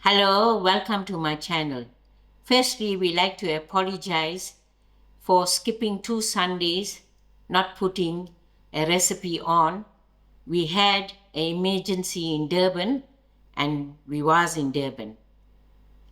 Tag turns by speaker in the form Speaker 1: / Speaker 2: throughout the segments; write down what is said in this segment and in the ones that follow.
Speaker 1: Hello, welcome to my channel. Firstly, we like to apologize for skipping 2 Sundays, not putting a recipe on. We had an emergency in Durban and we was in Durban.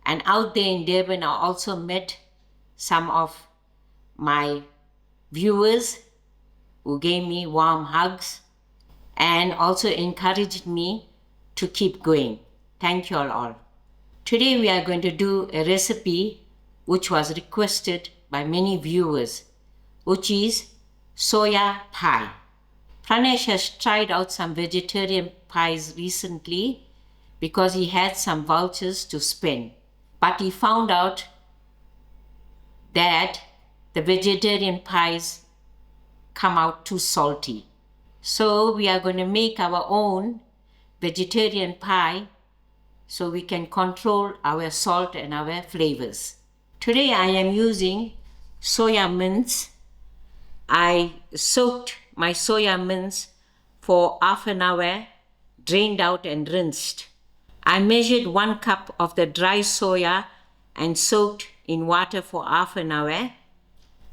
Speaker 1: And out there in Durban, I also met some of my viewers who gave me warm hugs and also encouraged me to keep going. Thank you all. Today we are going to do a recipe which was requested by many viewers, which is soya pie. Pranesh has tried out some vegetarian pies recently because he had some vouchers to spend. But he found out that the vegetarian pies come out too salty. So we are going to make our own vegetarian pie so we can control our salt and our flavors. Today I am using soya mince. I soaked my soya mince for half an hour, drained out and rinsed. I measured 1 cup of the dry soya and soaked in water for half an hour.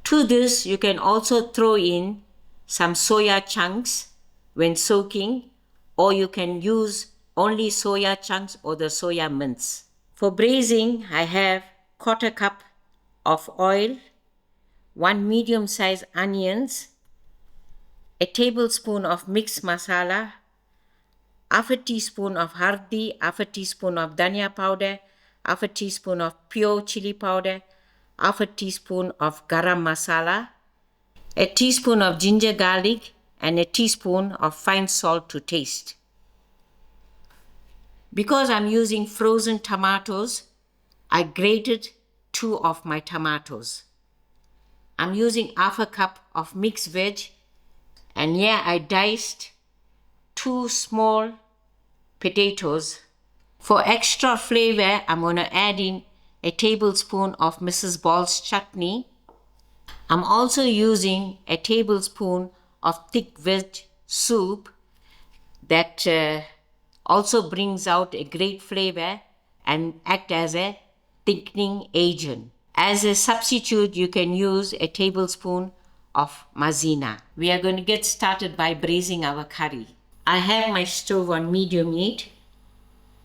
Speaker 1: To this, you can also throw in some soya chunks when soaking, or you can use only soya chunks or the soya mince. For braising, I have 1/4 cup of oil, 1 medium-sized onions, a tablespoon of mixed masala, half a teaspoon of hurdee, half a teaspoon of dhania powder, half a teaspoon of pure chillie powder, half a teaspoon of garam masala, a teaspoon of ginger garlic, and a teaspoon of fine salt to taste. Because I'm using frozen tomatoes, I grated 2 of my tomatoes. I'm using half a cup of mixed veg, and here I diced 2 small potatoes. For extra flavor, I'm going to add in a tablespoon of Mrs Balls Chutney. I'm also using a tablespoon of thick veg soup that also brings out a great flavor and act as a thickening agent. As a substitute, you can use a tablespoon of maizena. We are going to get started by braising our curry. I have my stove on medium heat.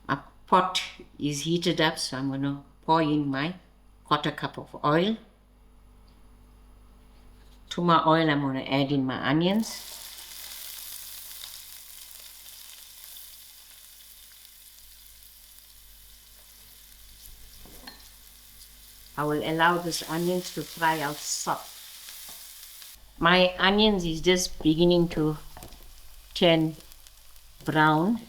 Speaker 1: My pot is heated up, so I'm going to pour in my 1/4 cup of oil. To my oil, I'm going to add in my onions. I will allow this onions to fry out soft. My onions is just beginning to turn brown.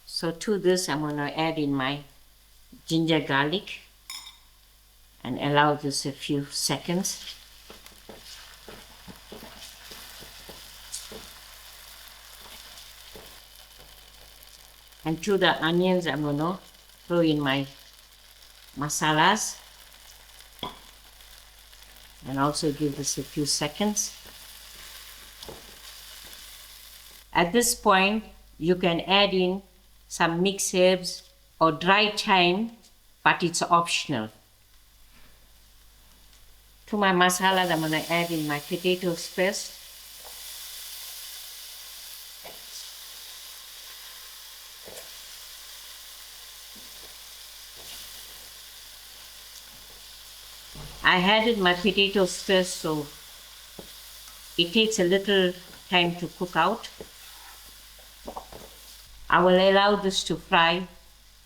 Speaker 1: So to this, I'm going to add in my ginger garlic and allow this a few seconds. And to the onions, I'm going to throw in my masalas and also give this a few seconds. At this point, you can add in some mixed herbs or dry thyme, but it's optional. To my masala, I'm going to add in my potatoes first. I added my potatoes first, so it takes a little time to cook out. I will allow this to fry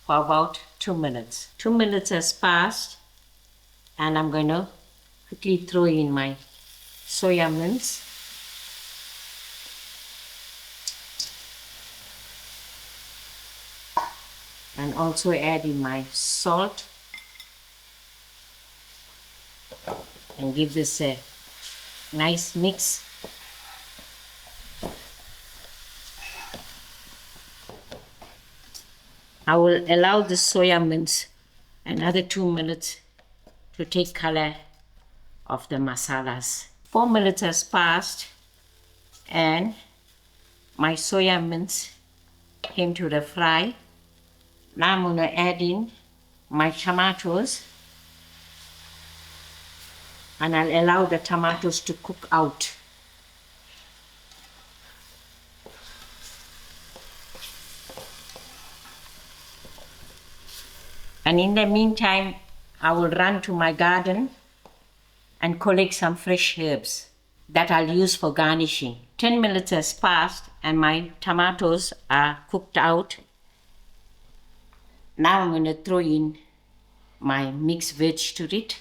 Speaker 1: for about 2 minutes. 2 minutes has passed, and I'm going to quickly throw in my soya mince. And also add in my salt. And give this a nice mix. I will allow the soya mince another 2 minutes to take color of the masalas. 4 minutes has passed and my soya mince came to the fry. Now I'm going to add in my tomatoes, and I'll allow the tomatoes to cook out. And in the meantime, I will run to my garden and collect some fresh herbs that I'll use for garnishing. 10 minutes has passed and my tomatoes are cooked out. Now I'm going to throw in my mixed veg to it.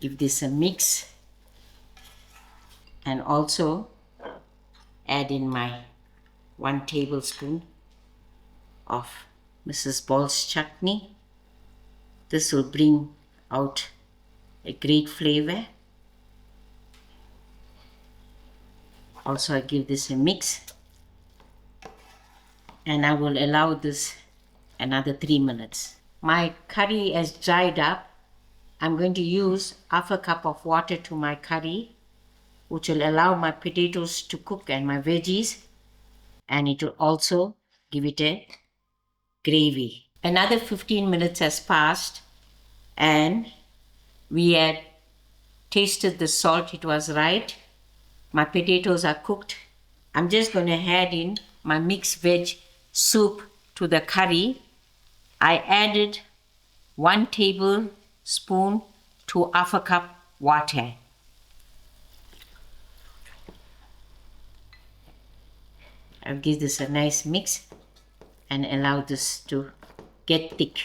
Speaker 1: Give this a mix. And also add in my 1 tablespoon of Mrs Balls Chutney. This will bring out a great flavor. Also, I give this a mix, and I will allow this another 3 minutes. My curry has dried up. I'm going to use half a cup of water to my curry, which will allow my potatoes to cook and my veggies, and it will also give it a gravy. Another 15 minutes has passed and we had tasted the salt, it was right. My potatoes are cooked. I'm just going to add in my mixed veg soup to the curry. I added 1 tablespoon to half a cup water. I'll give this a nice mix and allow this to get thick.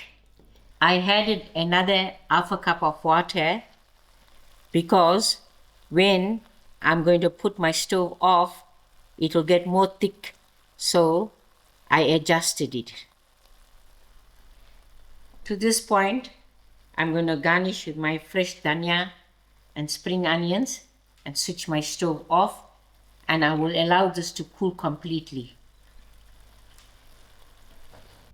Speaker 1: I added another half a cup of water because when I'm going to put my stove off, it will get more thick, so I adjusted it. To this point, I'm going to garnish with my fresh dhania and spring onions and switch my stove off, and I will allow this to cool completely.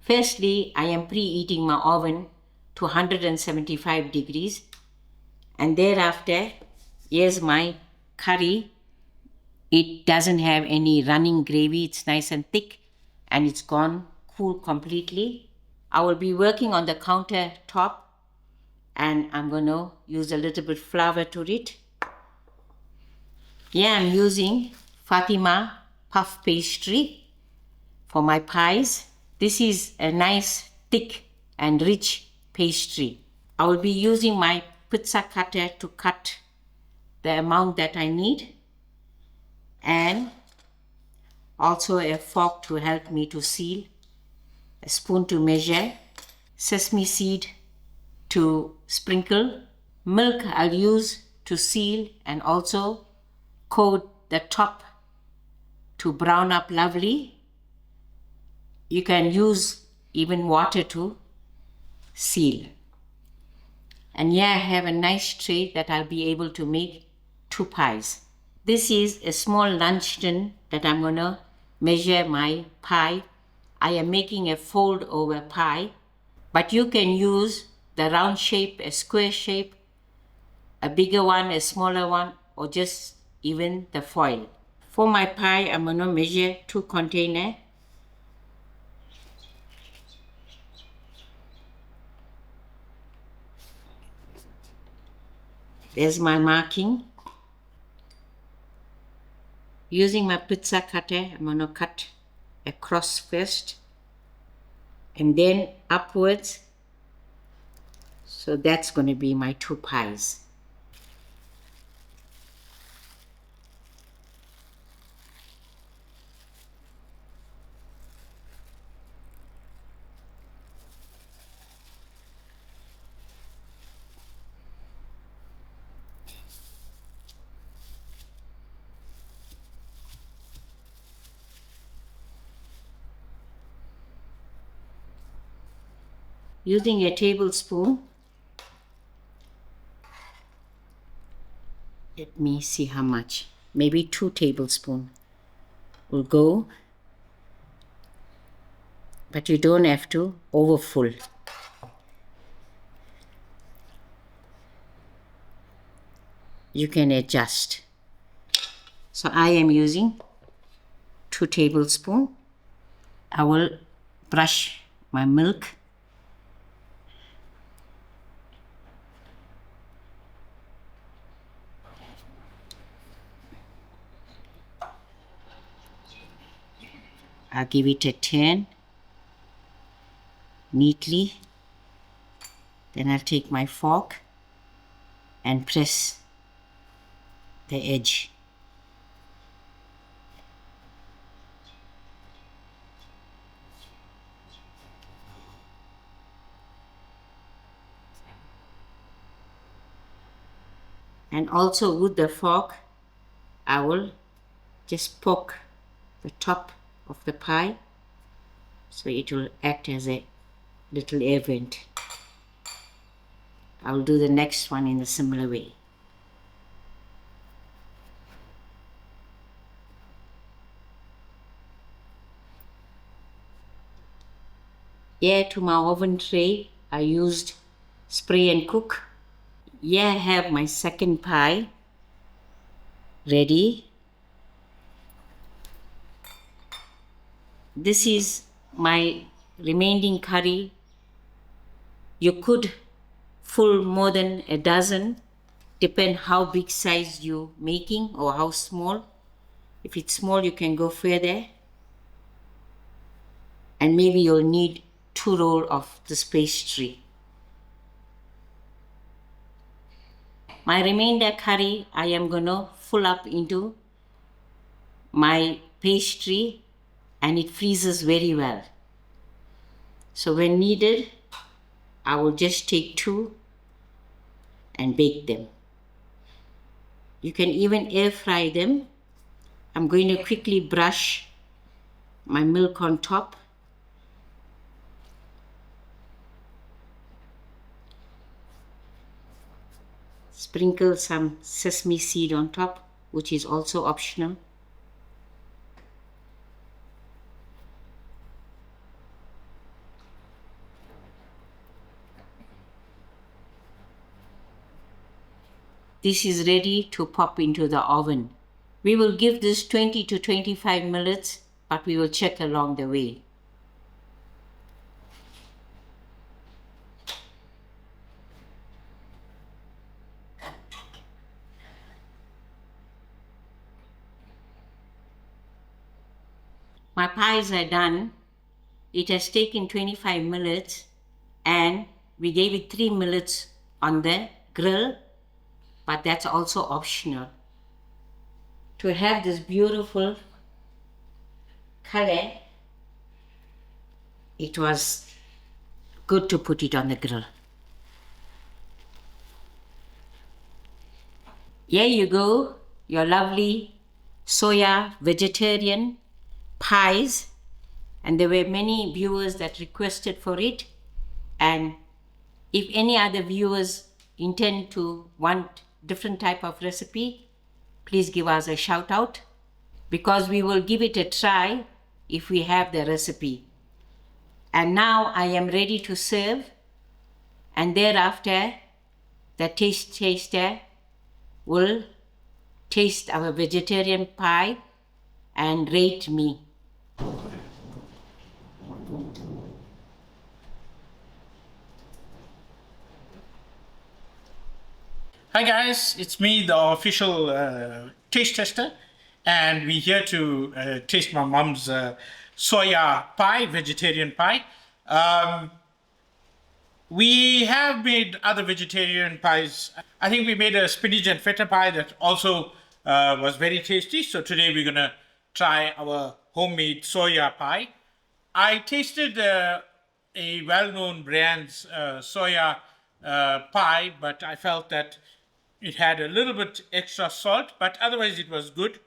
Speaker 1: Firstly, I am preheating my oven to 175 degrees, and thereafter, here's my curry. It doesn't have any running gravy, it's nice and thick, and it's gone cool completely. I will be working on the countertop, and I'm going to use a little bit flour to it. Here I'm using Fathima puff pastry for my pies. This is a nice thick and rich pastry. I will be using my pizza cutter to cut the amount that I need, and also a fork to help me to seal, a spoon to measure, sesame seed to sprinkle, milk I'll use to seal and also coat the top to brown up lovely. You can use even water to seal. And here I have a nice tray that I'll be able to make 2 pies. This is a small lunch tin that I'm going to measure my pie. I am making a fold over pie, but you can use the round shape, a square shape, a bigger one, a smaller one, or just even the foil. For my pie, I'm going to measure 2 containers. There's my marking. Using my pizza cutter, I'm going to cut across first and then upwards. So that's going to be my 2 pies. Using a tablespoon, let me see how much, maybe 2 tablespoons will go, but you don't have to overfull. You can adjust. So I am using 2 tablespoons. I will brush my milk. I'll give it a turn neatly. Then I'll take my fork and press the edge. And also with the fork, I will just poke the top of the pie so it will act as a little air vent. I will do the next one in a similar way. Here to my oven tray, I used spray and cook. Here I have my second pie ready. This is my remaining curry. You could full more than a dozen, depend how big size you're making or how small. If it's small, you can go further. And maybe you'll need 2 rolls of this pastry. My remainder curry, I am gonna fill up into my pastry, and it freezes very well. So when needed, I will just take 2 and bake them. You can even air fry them. I'm going to quickly brush my milk on top. Sprinkle some sesame seed on top, which is also optional. This is ready to pop into the oven. We will give this 20 to 25 minutes, but we will check along the way. My pies are done. It has taken 25 minutes and we gave it 3 minutes on the grill, but that's also optional. To have this beautiful color, it was good to put it on the grill. Here you go, your lovely soya vegetarian pies, and there were many viewers that requested for it, and if any other viewers intend to want different type of recipe, please give us a shout out, because we will give it a try if we have the recipe. And now I am ready to serve, and thereafter the taste taster will taste our vegetarian pie and rate me.
Speaker 2: Hi guys, it's me, the official taste tester, and we're here to taste my mom's soya pie, vegetarian pie. We have made other vegetarian pies. I think we made a spinach and feta pie that also was very tasty. So today we're gonna try our homemade soya pie. I tasted a well-known brand's soya pie, but I felt that it had a little bit extra salt, but otherwise it was good.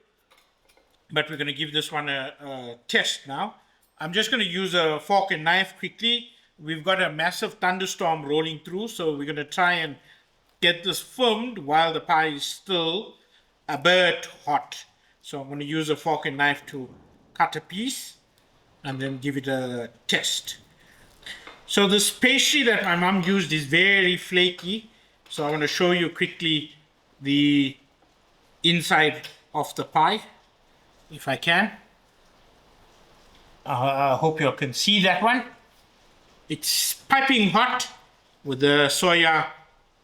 Speaker 2: But we're going to give this one a test now. I'm just going to use a fork and knife quickly. We've got a massive thunderstorm rolling through, so we're going to try and get this filmed while the pie is still a bit hot. So I'm going to use a fork and knife to cut a piece and then give it a test. So this pastry that my mom used is very flaky. So I'm going to show you quickly the inside of the pie, if I can. I hope you can see that one. It's piping hot with the soya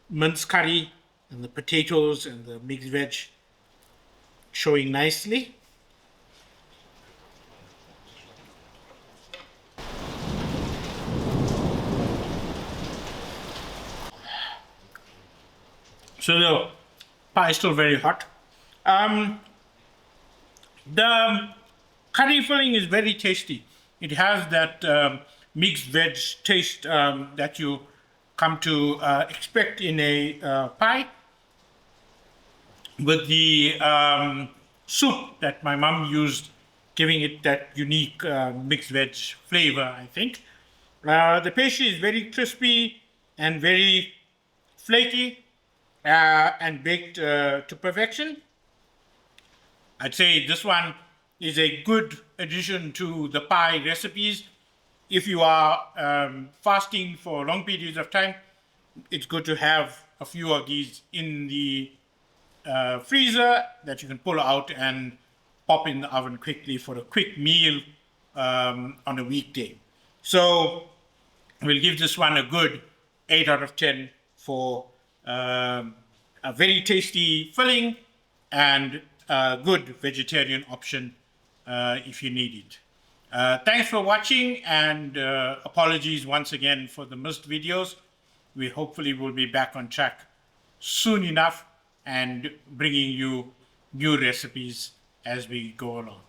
Speaker 2: mince curry and the potatoes and the mixed veg showing nicely. So the pie is still very hot. The curry filling is very tasty. It has that mixed veg taste that you come to expect in a pie, with the soup that my mum used, giving it that unique mixed veg flavor, I think. The pastry is very crispy and very flaky and baked to perfection. I'd say this one is a good addition to the pie recipes. If you are fasting for long periods of time, it's good to have a few of these in the freezer that you can pull out and pop in the oven quickly for a quick meal on a weekday. So we'll give this one a good 8 out of 10 for a very tasty filling and a good vegetarian option if you need it. Thanks for watching, and apologies once again for the missed videos. We hopefully will be back on track soon enough and bringing you new recipes as we go along.